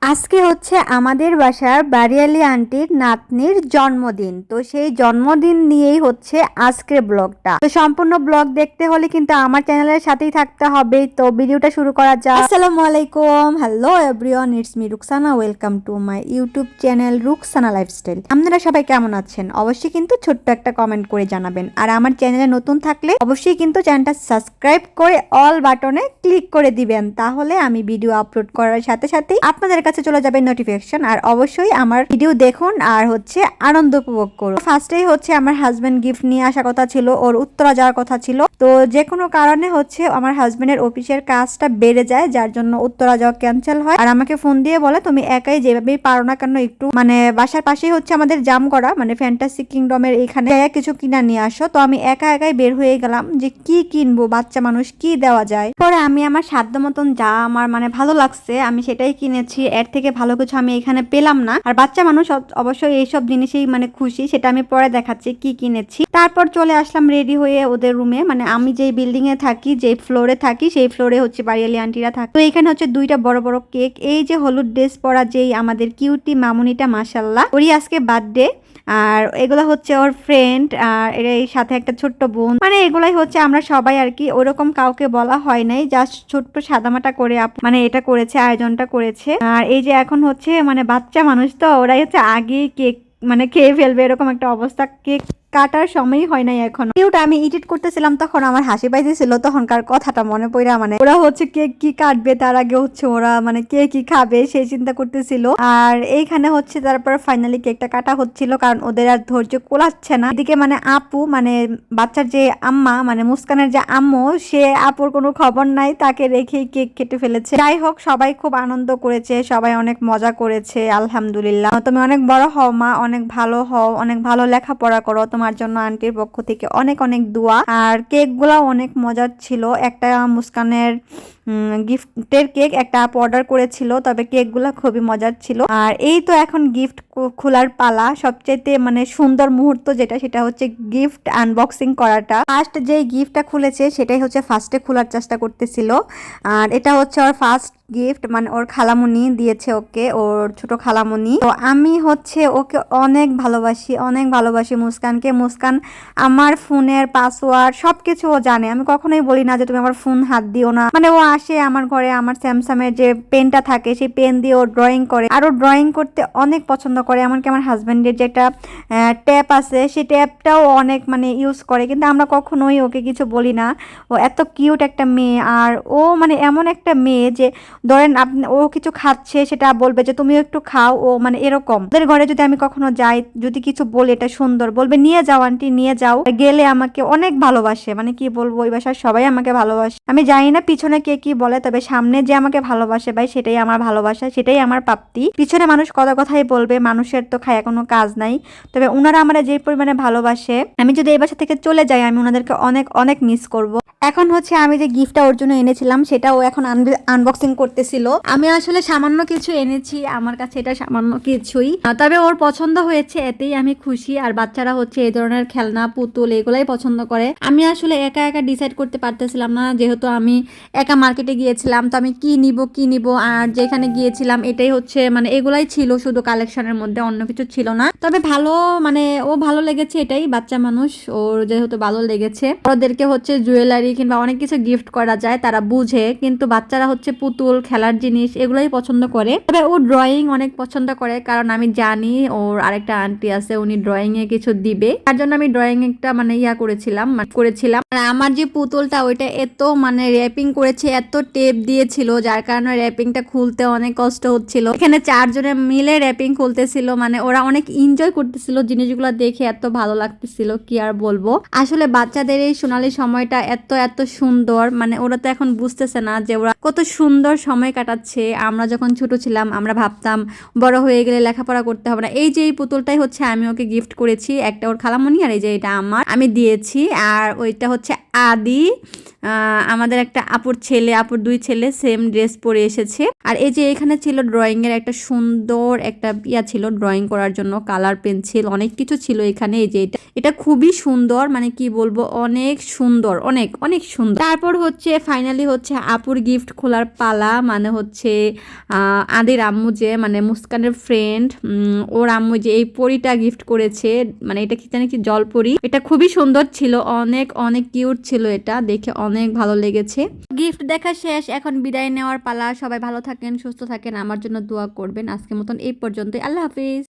আজকে হচ্ছে আমাদের বাসার বাড়িয়ালি আন্টির নাতনির জন্মদিন। তো সেই জন্মদিন নিয়েই হচ্ছে আজকের ব্লগটা। তো সম্পূর্ণ ব্লগ দেখতে হলে কিন্তু আমার চ্যানেলের সাথেই থাকতে হবে। তো ভিডিওটা শুরু করা যাক। আসসালামু আলাইকুম, hello everyone, it's me Rukhsana. Welcome to my YouTube channel Rukhsana lifestyle. আপনারা সবাই কেমন আছেন? অবশ্যই কিন্তু ছোট্ট একটা কমেন্ট করে জানাবেন। আর আমার চ্যানেলে নতুন থাকলে অবশ্যই কিন্তু চ্যানেলটা সাবস্ক্রাইব করে অল বাটনে ক্লিক করে দিবেন। তাহলে আমি ভিডিও আপলোড করার সাথে সাথে আপনাদের কাছে চলে যাবে নোটিফিকেশন। আর অবশ্যই আমার ভিডিও দেখুন আর হচ্ছে আনন্দ উপভোগ করুন। ফার্স্টেই হচ্ছে আমার হাজবেন্ড গিফট নিয়ে আসা কথা ছিল, ওর উত্তরা যাওয়ার কথা ছিল। তো যে কোনো কারণে হচ্ছে আমার হাজবেন্ডের অফিসের কাজটা বেড়ে যায়, যার জন্য উত্তরা যাওয়া ক্যান্সেল হয়। আর আমাকে ফোন দিয়ে বলে তুমি একাই যেভাবেই পারো না কেন একটু মানে বাসার পাশেই হচ্ছে আমাদের জাম করা মানে ফ্যান্টাসি কিংডমের এখানে কিছু কিনা নিয়ে আসো। তো আমি একা একাই বের হয়ে গেলাম যে কি কিনবো, বাচ্চা মানুষ কি দেওয়া যায়। পরে আমি আমার সাধ্য মতন যা আমার মানে ভালো লাগছে আমি সেটাই কিনেছি। এর থেকে ভালো কিছু আমি এখানে পেলাম না। আর বাচ্চা মানুষ অবশ্যই এইসব জিনিসেই মানে খুশি, সেটা আমি পরে দেখাচ্ছি কি কিনেছি। তারপর চলে আসলাম রেডি হয়ে ওদের রুমে। মানে আমি যেই বিল্ডিং এ থাকি, যে ফ্লোরে থাকি, সেই ফ্লোরে হচ্ছে বাড়িয়ালি আন্টিরা থাকে। তো এখানে হচ্ছে দুইটা বড় বড় কেক। এই যে হলুদ ড্রেস পরা যেই আমাদের কিউটি মামুনিটা, মাশাল্লাহ, ওরই আজকে বার্থডে। আর এগুলো হচ্ছে ওর ফ্রেন্ড, আর এর সাথে একটা ছোট্ট বোন। মানে এগুলাই হচ্ছে আমরা সবাই আর কি, ওরকম কাউকে বলা হয় নাই, জাস্ট ছোট্ট সাদামাটা করে মানে এটা করেছে, আয়োজনটা করেছে। আর এই যে এখন হচ্ছে মানে বাচ্চা মানুষ তো ওরাই হচ্ছে আগে কেক মানে খেয়ে ফেলবে এরকম একটা অবস্থা। কেক কাটার সময়ই হয় নাই এখন। কেউটা আমি এডিট করতেছিলাম তখন আমার হাসি পাইতেছিল, তখনকার কথাটা মনে পড়া। মানে ওরা হচ্ছে কেক কি কাটবে তার আগে হচ্ছে ওরা মানে কে কি খাবে সেই চিন্তা করতেছিল। আর এইখানে হচ্ছে তারপর ফাইনালি কেকটা কাটা হচ্ছিল, কারণ ওদের আর ধৈর্য কোলাচ্ছে না। এদিকে মানে আপু মানে বাচ্চার যে আম্মা মানে মুস্কানের যে আম্মু, সে আপুর কোনো খবর নাই, তাকে রেখেই কেক কেটে ফেলেছে। যাই হোক, সবাই খুব আনন্দ করেছে, সবাই অনেক মজা করেছে, আলহামদুলিল্লাহ। তুমি অনেক বড় হও মা, অনেক ভালো হও, অনেক ভালো লেখাপড়া করো, তোমার জন্য আন্টির পক্ষ থেকে অনেক অনেক দোয়া। আর কেক গুলা অনেক মজার ছিল। একটা মুস্কানের গিফটের কেক একটা আপু অর্ডার করেছিল, তবে কেকগুলা খুবই মজার ছিল। আর এই তো এখন গিফট খোলার পালা। সবচেয়ে মানে সুন্দর মুহূর্ত যেটা, সেটা হচ্ছে গিফট আনবক্সিং করাটা। ফার্স্ট যে গিফটটা খুলেছে সেটাই হচ্ছে ফার্স্টে খোলার চেষ্টা করতেছিল। আর এটা হচ্ছে ওর ফার্স্ট গিফট, মানে ওর খালামুনি দিয়েছে ওকে, ওর ছোট খালামুনি। তো আমি হচ্ছে ওকে অনেক ভালোবাসি, অনেক ভালোবাসি মুস্কানকে। মুস্কান আমার ফোনের পাসওয়ার্ড সবকিছু ও জানে। আমি কখনোই বলি না যে তুমি আমার ফোন হাত দিও না। মানে ও আসে আমার ঘরে, আমার স্যামসাং এর যে পেনটা থাকে সেই পেন দিয়ে ও ড্রয়িং করে, আর ও ড্রয়িং করতে অনেক পছন্দ করে। এমনকি আমার হাজবেন্ডের যে একটা ট্যাপ আছে সেই ট্যাপটাও অনেক মানে ইউজ করে, কিন্তু আমরা কখনোই ওকে কিছু বলি না। ও এত কিউট একটা মেয়ে। আর ও মানে এমন একটা মেয়ে যে ধরেন আপনি ও কিছু খাচ্ছে সেটা বলবে যে তুমিও একটু খাও, ও মানে এরকম। ওদের ঘরে যদি আমি কখনো যাই, যদি কিছু বলি এটা সুন্দর, বলবে নিয়ে যাও আন্টি নিয়ে যাও। গেলে আমাকে অনেক ভালোবাসে, মানে কি বলবো, ওই বাসার সবাই আমাকে ভালোবাসে। আমি জানি না পিছনে কে কি বলে, তবে সামনে যে আমাকে ভালোবাসে ভাই, সেটাই আমার ভালোবাসা, সেটাই আমার প্রাপ্তি। পিছনে মানুষ কত কথাই বলবে, মানুষের তো খায়া কোনো কাজ নাই। তবে ওনারা আমার যে পরিমাণে ভালোবাসে, আমি যদি এই বাসা থেকে চলে যাই আমি ওনাদেরকে অনেক অনেক মিস করব। এখন হচ্ছে আমি যে গিফটটা ওর জন্য এনেছিলাম সেটাও এখন আনবক্সিং করতেছিল। আমি আসলে সামান্য কিছু এনেছি, আমার কাছে এটা সামান্য কিছুই, তবে ওর পছন্দ হয়েছে এতেই আমি খুশি। আর বাচ্চারা হচ্ছে এই ধরনের খেলনা পুতুল এগুলাই পছন্দ করে। আমি আসলে একা একা ডিসাইড করতে পারতেছিলাম না, যেহেতু আমি একা মার্কেটে গিয়েছিলাম। তো আমি কি নিব আর যেখানে গিয়েছিলাম এটাই হচ্ছে মানে এগুলাই ছিল শুধু কালেকশনের মধ্যে, অন্য কিছু ছিল না। তবে ভালো মানে ও ভালো লেগেছে, এটাই বাচ্চা মানুষ, ওর যেহেতু ভালো লেগেছে। ওদেরকে হচ্ছে জুয়েলারি কিংবা অনেক কিছু গিফট করা যায়, তারা বুঝে, কিন্তু বাচ্চারা হচ্ছে পুতুল খেলার জিনিস এগুলাই পছন্দ করে। তবে ও ড্রয়িং অনেক পছন্দ করে, কারণ আমি জানি ওর আরেকটা আন্টি আছে উনি ড্রয়িং এ কিছু দিবে, তার জন্য আমি ড্রয়িং একটা মানে করেছিলাম। আর আমার যে পুতুলটা ওইটা এত মানে র্যাপিং করেছে, এত টেপ দিয়েছিল, যার কারণে র্যাপিংটা খুলতে অনেক কষ্ট হচ্ছিল। এখানে চারজনে মিলে র্যাপিং খুলতেছিল, মানে ওরা অনেক এনজয় করতেছিল জিনিসগুলো দেখে, এত ভালো লাগতেছিল কি আর বলবো। আসলে বাচ্চাদের এই সোনালী সময়টা এত এত সুন্দর, মানে ওরা তো এখন বুঝতেছে না যে ওরা কত সুন্দর সময় কাটাচ্ছে। আমরা যখন ছোট ছিলাম আমরা ভাবতাম বড় হয়ে গেলে লেখাপড়া করতে হবে না। এই যে এই পুতুলটাই হচ্ছে আমি ওকে গিফট করেছি, একটা ওর খালামণি, আর এই যে এটা আমার আমি দিয়েছি। আর ওইটা হচ্ছে আদি, আমাদের একটা আপুর ছেলে, আপুর 2 ছেলে সেম ড্রেস পরে এসেছে। আর এই যে এখানে ছিল ড্রয়িং এর একটা সুন্দর একটা ছিল ড্রয়িং করার জন্য, কালার পেন্সিল অনেক কিছু ছিল এখানে। এই যে এটা খুবই সুন্দর, মানে কি বলবো, অনেক সুন্দর, অনেক অনেক সুন্দর। তারপর হচ্ছে ফাইনালি হচ্ছে আপুর গিফট খোলার পালা, মানে হচ্ছে আদির আম্মু যে মানে মুস্কানের ফ্রেন্ড, ওর আম্মু যে এই পরিটা গিফট করেছে, মানে এটা কি জানি কি জলপরি, এটা খুবই সুন্দর ছিল, অনেক অনেক কিউট ছিল, এটা দেখে অনেক ভালো লেগেছে। গিফট দেখা শেষ, এখন বিদায় নেওয়ার পালা। সবাই ভালো থাকেন, সুস্থ থাকেন, আমার জন্য দোয়া করবেন। আজকের মতন এই পর্যন্তই, আল্লাহ হাফিজ।